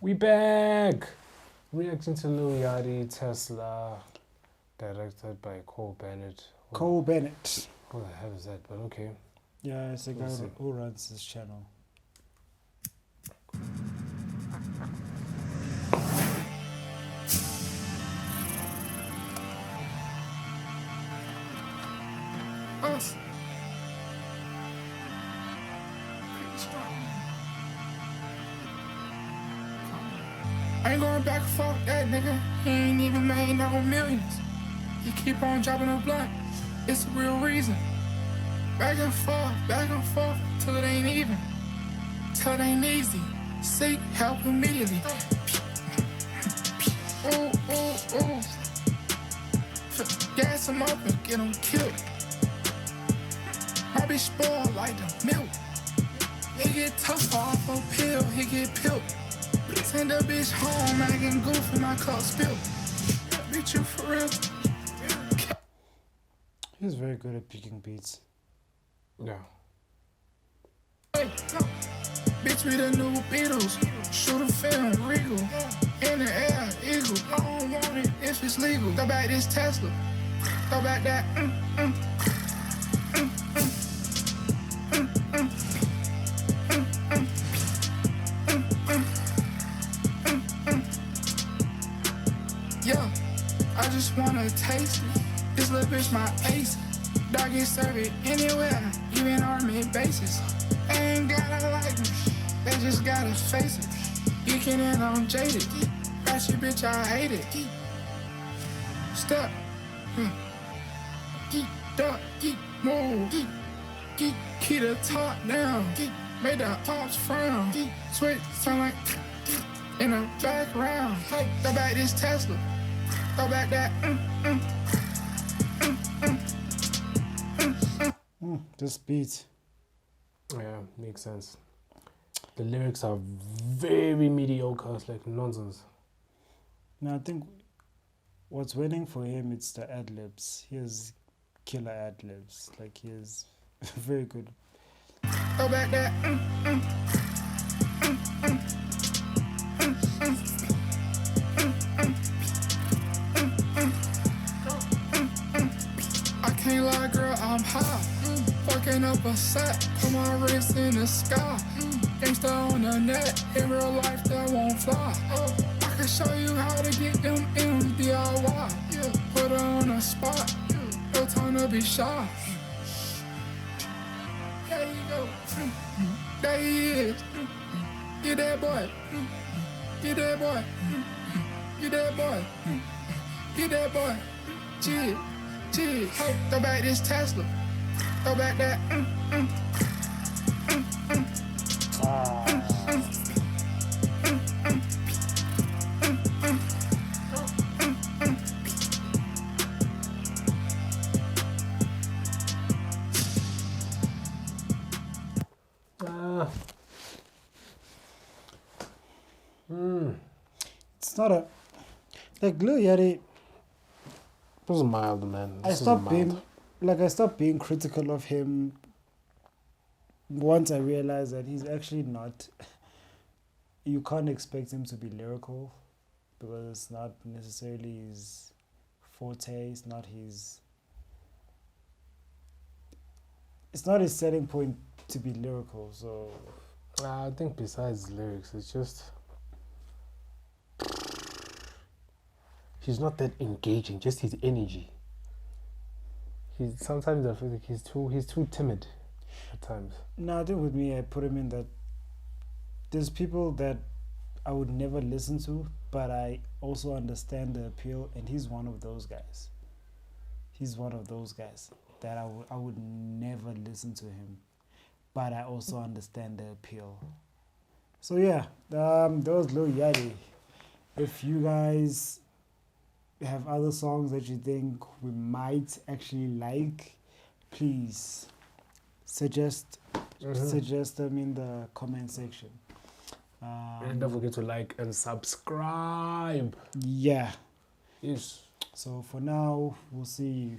We back! Reaction to Lil Yachty, Tesla, directed by Cole Bennett. Cole Bennett. Who the hell is that? But okay. Yeah, it's a guy We'll see. who runs this channel. Us. I ain't going back and forth with that nigga. He ain't even made no millions. He keep on dropping a blunt. It's the real reason. Back and forth, till it ain't even. Till it ain't easy. Seek help immediately. Ooh, ooh, ooh. Gas him up and get him killed. My bitch spoiled like the milk. He get tough off a pill, he get pilled. Send a bitch home, acting goofy, my cup spilled. Bitch, you for real? He's very good at picking beats. Yeah. Hey, no. Bitch, we the new Beatles. Shoot a film, regal. In the air, eagle. I don't want it if it's legal. Throw back this Tesla. Throw back that. Yeah, I just wanna taste it. This little bitch my ace. Dog get served anywhere, even army bases. They ain't gotta like me, they just gotta face it. Geeking in on jaded. Ratchet bitch, I hate it. Step. Geek up, geek move. Geek, keep the top down. Made the ops frown. Switch sound like in the background. Throw back this Tesla. Throw back that. This beat. Yeah, makes sense. The lyrics are very mediocre. It's like nonsense. Now I think what's winning for him it's the ad libs. He has killer ad libs. Like he is very good. Throw back that. I can't lie, girl, I'm high. Fucking up a set, put my wrist in the sky. Gangsta on the net, in real life that won't fly. I can show you how to get them M's DIY. Put her on the spot, no time to be shy. There you go. There he is. Get that boy. Get that boy. Get that boy. Get that boy. G. Hey, throw back this Tesla. Throw back that. It's not a like Lil Yachty. This is mild, man. I stopped being critical of him once I realized that he's actually not. You can't expect him to be lyrical because it's not necessarily his forte. It's not his selling point to be lyrical. So I think besides lyrics, it's just he's not that engaging. Just his energy. Sometimes I feel like he's too timid at times. no, I think with me, I put him in that. There's people that I would never listen to, but I also understand the appeal, and he's one of those guys. He's one of those guys that I would never listen to him, but I also understand the appeal. So yeah, that was Lil Yachty. If you guys have other songs that you think we might actually like, please suggest them in the comment section. And don't forget to like and subscribe. Yeah. Yes. So for now, we'll see you.